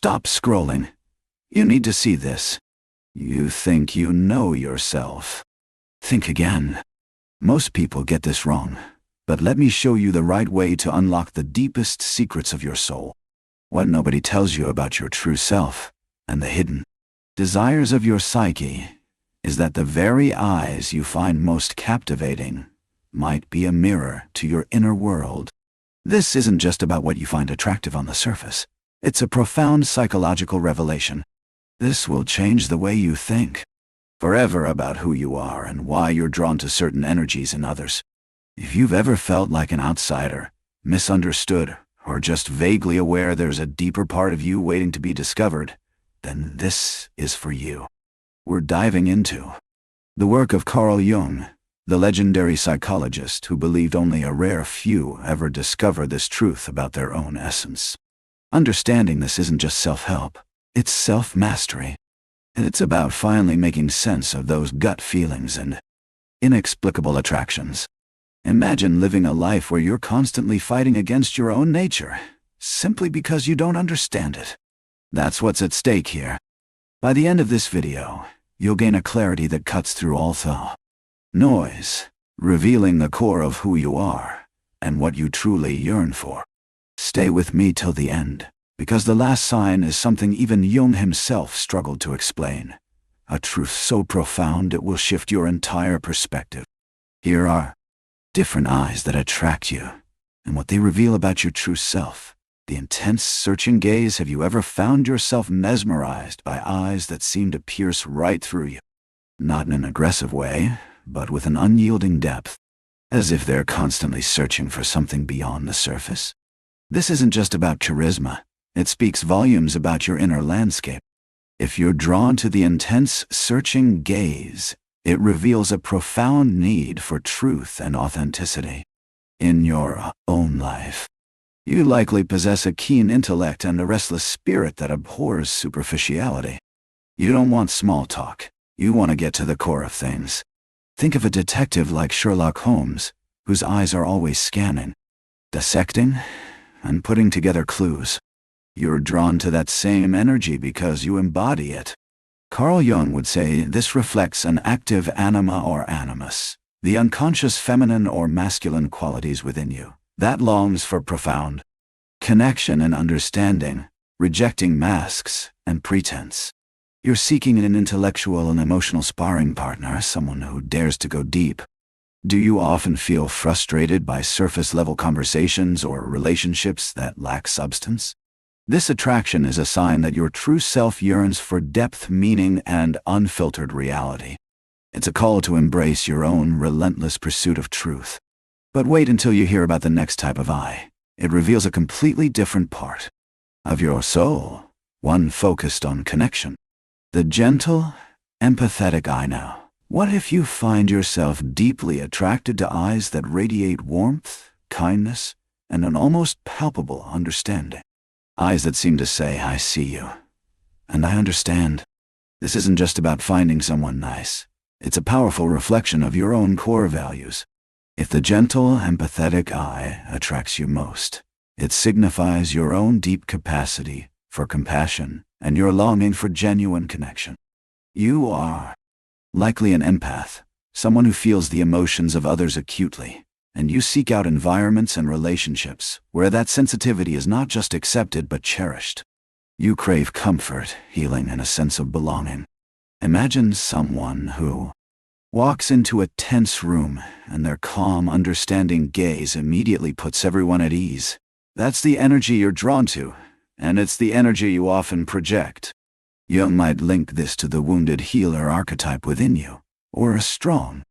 Stop scrolling. You need to see this. You think you know yourself. Think again. Most people get this wrong, but let me show you the right way to unlock the deepest secrets of your soul. What nobody tells you about your true self and the hidden desires of your psyche is that the very eyes you find most captivating might be a mirror to your inner world. This isn't just about what you find attractive on the surface. It's a profound psychological revelation. This will change the way you think forever about who you are and why you're drawn to certain energies in others. If you've ever felt like an outsider, misunderstood, or just vaguely aware there's a deeper part of you waiting to be discovered, then this is for you. We're diving into the work of Carl Jung, the legendary psychologist who believed only a rare few ever discover this truth about their own essence. Understanding this isn't just self-help, it's self-mastery. And it's about finally making sense of those gut feelings and inexplicable attractions. Imagine living a life where you're constantly fighting against your own nature, simply because you don't understand it. That's what's at stake here. By the end of this video, you'll gain a clarity that cuts through all the noise, revealing the core of who you are and what you truly yearn for. Stay with me till the end, because the last sign is something even Jung himself struggled to explain. A truth so profound it will shift your entire perspective. Here are different eyes that attract you, and what they reveal about your true self. The intense, searching gaze. Have you ever found yourself mesmerized by eyes that seem to pierce right through you? Not in an aggressive way, but with an unyielding depth, as if they're constantly searching for something beyond the surface. This isn't just about charisma. It speaks volumes about your inner landscape. If you're drawn to the intense, searching gaze, it reveals a profound need for truth and authenticity in your own life. You likely possess a keen intellect and a restless spirit that abhors superficiality. You don't want small talk. You want to get to the core of things. Think of a detective like Sherlock Holmes, whose eyes are always scanning, dissecting, and putting together clues. You're drawn to that same energy because you embody it. Carl Jung would say this reflects an active anima or animus, the unconscious feminine or masculine qualities within you, that longs for profound connection and understanding, rejecting masks and pretense. You're seeking an intellectual and emotional sparring partner, someone who dares to go deep. Do you often feel frustrated by surface-level conversations or relationships that lack substance? This attraction is a sign that your true self yearns for depth, meaning, and unfiltered reality. It's a call to embrace your own relentless pursuit of truth. But wait until you hear about the next type of eye. It reveals a completely different part of your soul, one focused on connection. The gentle, empathetic eye now. What if you find yourself deeply attracted to eyes that radiate warmth, kindness, and an almost palpable understanding? Eyes that seem to say, I see you, and I understand. This isn't just about finding someone nice. It's a powerful reflection of your own core values. If the gentle, empathetic eye attracts you most, it signifies your own deep capacity for compassion and your longing for genuine connection. You are likely an empath, someone who feels the emotions of others acutely, and you seek out environments and relationships where that sensitivity is not just accepted but cherished. You crave comfort, healing, and a sense of belonging. Imagine someone who walks into a tense room and their calm, understanding gaze immediately puts everyone at ease. That's the energy you're drawn to, and it's the energy you often project. Jung might link this to the wounded healer archetype within you, or a strong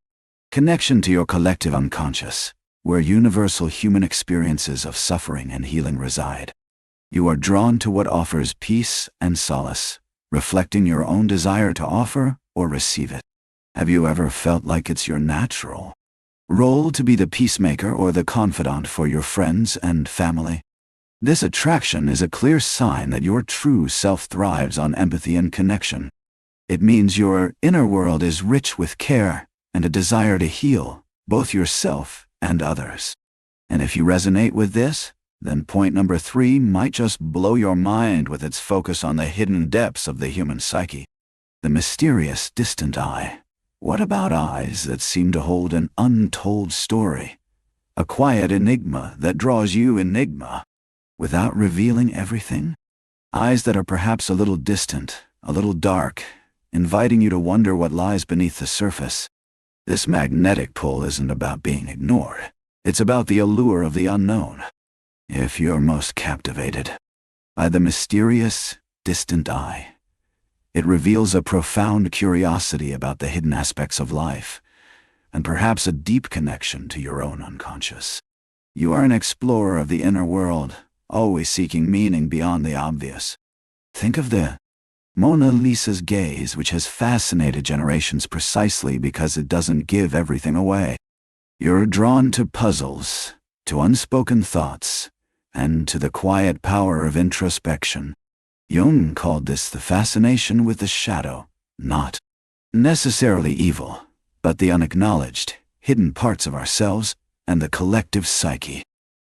connection to your collective unconscious, where universal human experiences of suffering and healing reside. You are drawn to what offers peace and solace, reflecting your own desire to offer or receive it. Have you ever felt like it's your natural role to be the peacemaker or the confidant for your friends and family? This attraction is a clear sign that your true self thrives on empathy and connection. It means your inner world is rich with care and a desire to heal both yourself and others. And if you resonate with this, then point number 3 might just blow your mind with its focus on the hidden depths of the human psyche. The mysterious, distant eye. What about eyes that seem to hold an untold story? A quiet enigma that draws you enigma, without revealing everything? Eyes that are perhaps a little distant, a little dark, inviting you to wonder what lies beneath the surface. This magnetic pull isn't about being ignored. It's about the allure of the unknown. If you're most captivated by the mysterious, distant eye, it reveals a profound curiosity about the hidden aspects of life, and perhaps a deep connection to your own unconscious. You are an explorer of the inner world, always seeking meaning beyond the obvious. Think of the Mona Lisa's gaze, which has fascinated generations precisely because it doesn't give everything away. You're drawn to puzzles, to unspoken thoughts, and to the quiet power of introspection. Jung called this the fascination with the shadow, not necessarily evil, but the unacknowledged, hidden parts of ourselves and the collective psyche.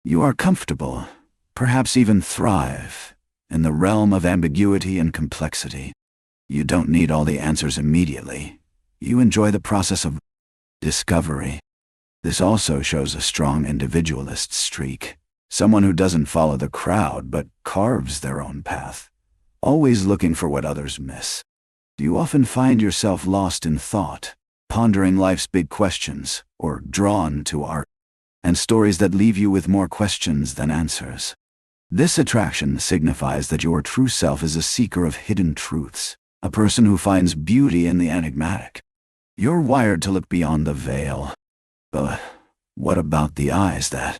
You are comfortable, perhaps even thrive, in the realm of ambiguity and complexity. You don't need all the answers immediately. You enjoy the process of discovery. This also shows a strong individualist streak, someone who doesn't follow the crowd but carves their own path, always looking for what others miss. Do you often find yourself lost in thought, pondering life's big questions, or drawn to art and stories that leave you with more questions than answers? This attraction signifies that your true self is a seeker of hidden truths, a person who finds beauty in the enigmatic. You're wired to look beyond the veil. But what about the eyes that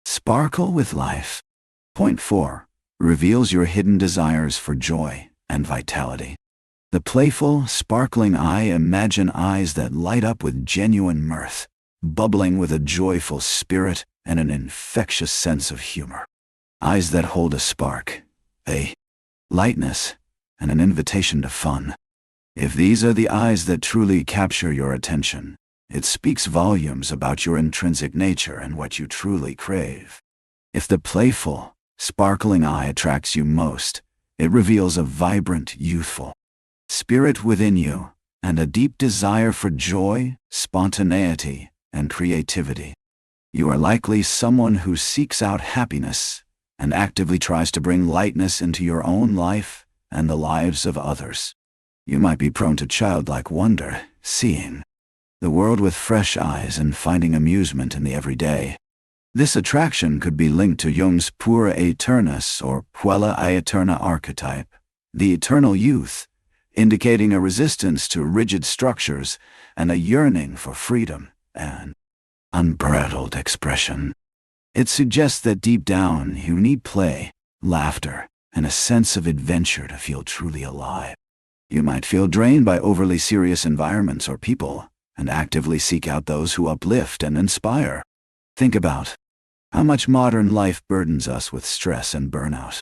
sparkle with life? Point 4 reveals your hidden desires for joy and vitality. The playful, sparkling eye. Imagine eyes that light up with genuine mirth, bubbling with a joyful spirit and an infectious sense of humor. Eyes that hold a spark, a lightness, and an invitation to fun. If these are the eyes that truly capture your attention, it speaks volumes about your intrinsic nature and what you truly crave. If the playful, sparkling eye attracts you most, it reveals a vibrant, youthful spirit within you and a deep desire for joy, spontaneity, and creativity. You are likely someone who seeks out happiness and actively tries to bring lightness into your own life and the lives of others. You might be prone to childlike wonder, seeing the world with fresh eyes and finding amusement in the everyday. This attraction could be linked to Jung's Pura Aeternus or Puella Aeterna archetype, the eternal youth, indicating a resistance to rigid structures and a yearning for freedom and unbridled expression. It suggests that deep down you need play, laughter, and a sense of adventure to feel truly alive. You might feel drained by overly serious environments or people, and actively seek out those who uplift and inspire. Think about how much modern life burdens us with stress and burnout.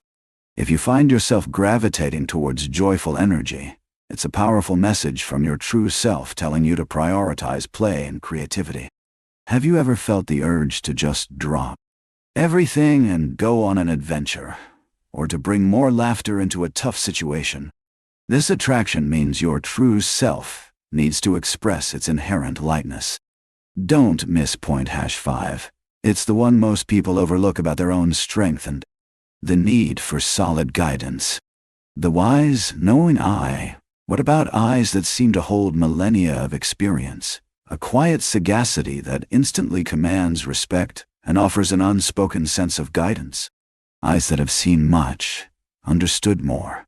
If you find yourself gravitating towards joyful energy, it's a powerful message from your true self telling you to prioritize play and creativity. Have you ever felt the urge to just drop everything and go on an adventure, or to bring more laughter into a tough situation? This attraction means your true self needs to express its inherent lightness. Don't miss point #5. It's the one most people overlook about their own strength and the need for solid guidance. The wise, knowing eye. What about eyes that seem to hold millennia of experience? A quiet sagacity that instantly commands respect and offers an unspoken sense of guidance. Eyes that have seen much, understood more,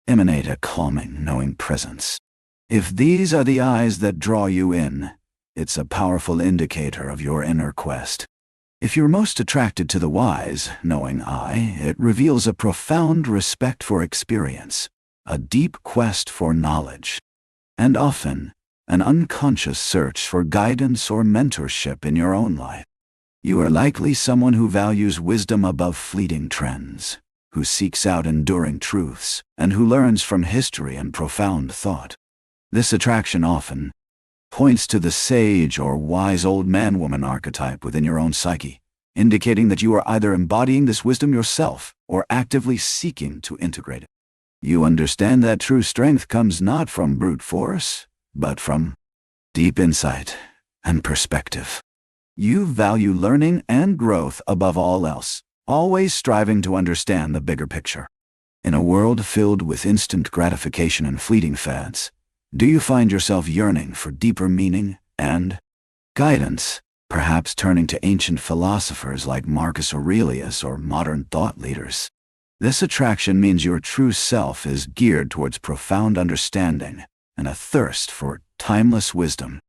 emanate a calming, knowing presence. If these are the eyes that draw you in, it's a powerful indicator of your inner quest. If you're most attracted to the wise, knowing eye, it reveals a profound respect for experience, a deep quest for knowledge, and often an unconscious search for guidance or mentorship in your own life. You are likely someone who values wisdom above fleeting trends, who seeks out enduring truths, and who learns from history and profound thought. This attraction often points to the sage or wise old man-woman archetype within your own psyche, indicating that you are either embodying this wisdom yourself or actively seeking to integrate it. You understand that true strength comes not from brute force, but from deep insight and perspective. You value learning and growth above all else, always striving to understand the bigger picture. In a world filled with instant gratification and fleeting fads, do you find yourself yearning for deeper meaning and guidance, perhaps turning to ancient philosophers like Marcus Aurelius or modern thought leaders? This attraction means your true self is geared towards profound understanding and a thirst for timeless wisdom.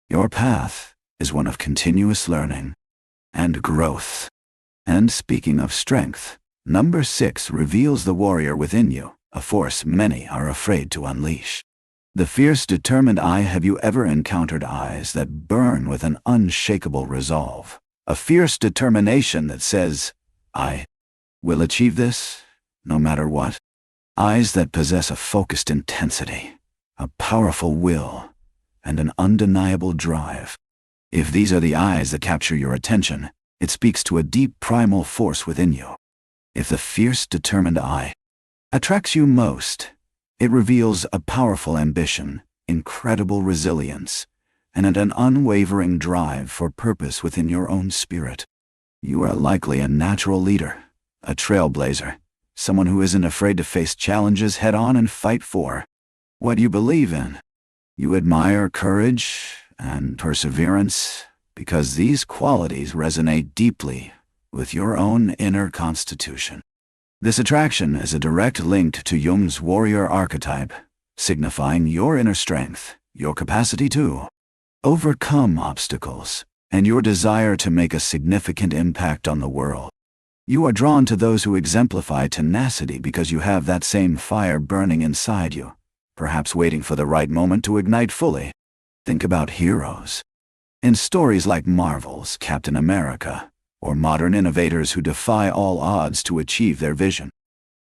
Your path is one of continuous learning and growth. And speaking of strength, number 6 reveals the warrior within you, a force many are afraid to unleash. The fierce, determined eye. Have you ever encountered eyes that burn with an unshakable resolve? A fierce determination that says, I will achieve this, no matter what. Eyes that possess a focused intensity, a powerful will, and an undeniable drive. If these are the eyes that capture your attention, it speaks to a deep primal force within you. If the fierce, determined eye attracts you most, it reveals a powerful ambition, incredible resilience, and an unwavering drive for purpose within your own spirit. You are likely a natural leader, a trailblazer, someone who isn't afraid to face challenges head-on and fight for what you believe in. You admire courage and perseverance because these qualities resonate deeply with your own inner constitution. This attraction is a direct link to Jung's warrior archetype, signifying your inner strength, your capacity to overcome obstacles, and your desire to make a significant impact on the world. You are drawn to those who exemplify tenacity because you have that same fire burning inside you, perhaps waiting for the right moment to ignite fully. Think about heroes. In stories like Marvel's Captain America, or modern innovators who defy all odds to achieve their vision.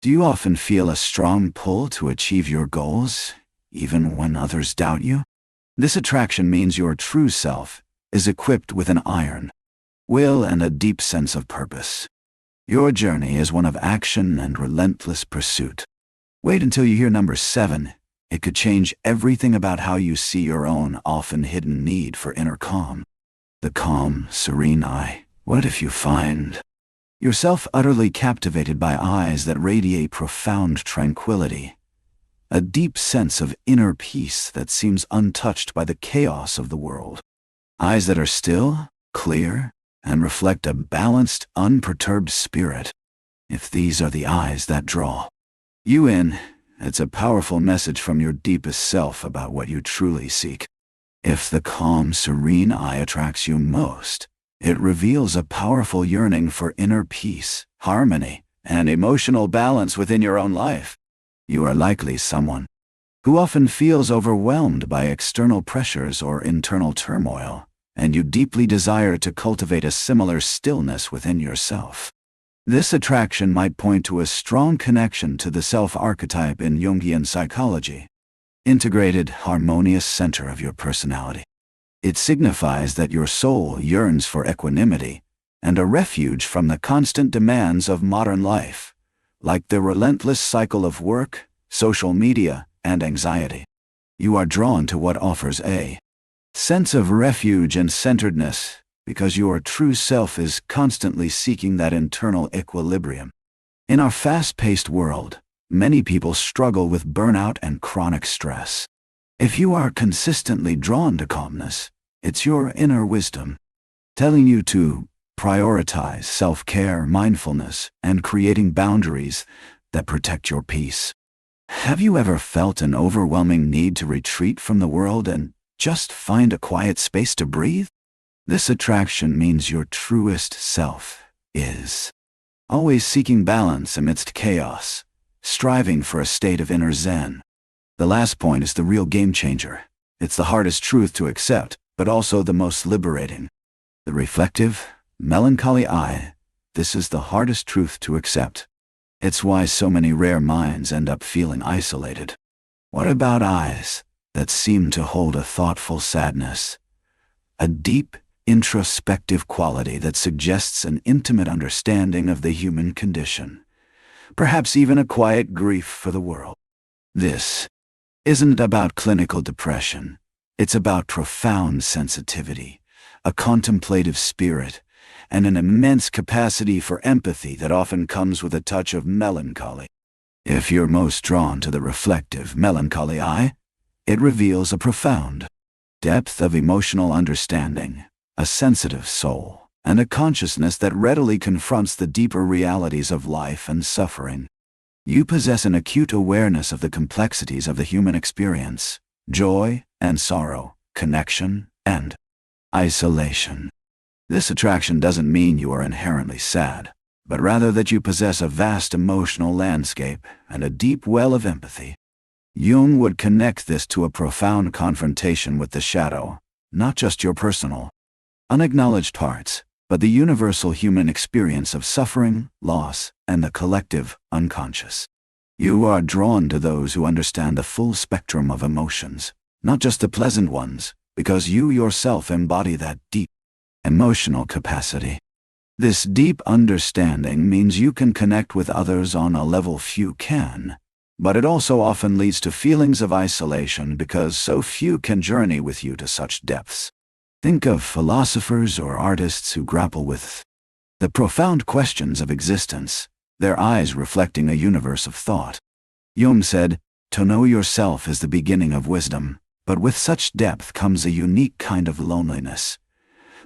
Do you often feel a strong pull to achieve your goals, even when others doubt you? This attraction means your true self is equipped with an iron will and a deep sense of purpose. Your journey is one of action and relentless pursuit. Wait until you hear number 7. It could change everything about how you see your own often hidden need for inner calm. The calm, serene eye. What if you find yourself utterly captivated by eyes that radiate profound tranquility, a deep sense of inner peace that seems untouched by the chaos of the world? Eyes that are still, clear, and reflect a balanced, unperturbed spirit. If these are the eyes that draw you in, it's a powerful message from your deepest self about what you truly seek. If the calm, serene eye attracts you most, it reveals a powerful yearning for inner peace, harmony, and emotional balance within your own life. You are likely someone who often feels overwhelmed by external pressures or internal turmoil, and you deeply desire to cultivate a similar stillness within yourself. This attraction might point to a strong connection to the self-archetype in Jungian psychology, integrated, harmonious center of your personality. It signifies that your soul yearns for equanimity and a refuge from the constant demands of modern life, like the relentless cycle of work, social media, and anxiety. You are drawn to what offers a sense of refuge and centeredness because your true self is constantly seeking that internal equilibrium. In our fast-paced world, many people struggle with burnout and chronic stress. If you are consistently drawn to calmness, it's your inner wisdom telling you to prioritize self-care, mindfulness, and creating boundaries that protect your peace. Have you ever felt an overwhelming need to retreat from the world and just find a quiet space to breathe? This attraction means your truest self is always seeking balance amidst chaos, striving for a state of inner zen. The last point is the real game changer. It's the hardest truth to accept, but also the most liberating. The reflective, melancholy eye. This is the hardest truth to accept. It's why so many rare minds end up feeling isolated. What about eyes that seem to hold a thoughtful sadness, a deep, introspective quality that suggests an intimate understanding of the human condition, perhaps even a quiet grief for the world. This isn't about clinical depression. It's about profound sensitivity, a contemplative spirit, and an immense capacity for empathy that often comes with a touch of melancholy. If you're most drawn to the reflective, melancholy eye, it reveals a profound depth of emotional understanding, a sensitive soul, and a consciousness that readily confronts the deeper realities of life and suffering. You possess an acute awareness of the complexities of the human experience, joy and sorrow, connection and isolation. This attraction doesn't mean you are inherently sad, but rather that you possess a vast emotional landscape and a deep well of empathy. Jung would connect this to a profound confrontation with the shadow, not just your personal, unacknowledged parts, but the universal human experience of suffering, loss, and the collective unconscious. You are drawn to those who understand the full spectrum of emotions, not just the pleasant ones, because you yourself embody that deep emotional capacity. This deep understanding means you can connect with others on a level few can, but it also often leads to feelings of isolation because so few can journey with you to such depths. Think of philosophers or artists who grapple with the profound questions of existence, their eyes reflecting a universe of thought. Jung said, "To know yourself is the beginning of wisdom, but with such depth comes a unique kind of loneliness,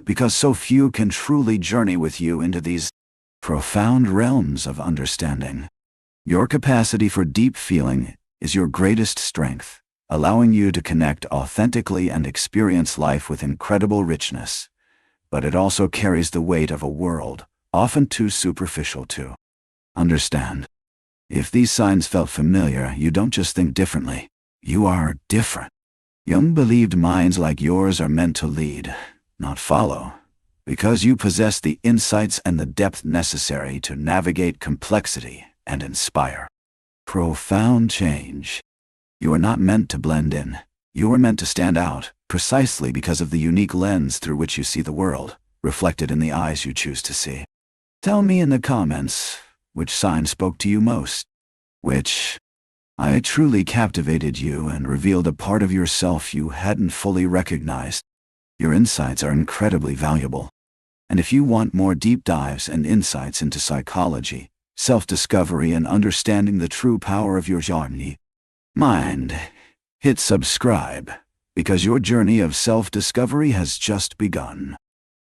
because so few can truly journey with you into these profound realms of understanding." Your capacity for deep feeling is your greatest strength, allowing you to connect authentically and experience life with incredible richness. But it also carries the weight of a world, often too superficial to understand. If these signs felt familiar, you don't just think differently, you are different. Jung believed minds like yours are meant to lead, not follow, because you possess the insights and the depth necessary to navigate complexity and inspire profound change. You are not meant to blend in. You are meant to stand out, precisely because of the unique lens through which you see the world, reflected in the eyes you choose to see. Tell me in the comments, which sign spoke to you most? Which I truly captivated you and revealed a part of yourself you hadn't fully recognized. Your insights are incredibly valuable. And if you want more deep dives and insights into psychology, self-discovery, and understanding the true power of your Jungian mind, hit subscribe, because your journey of self-discovery has just begun.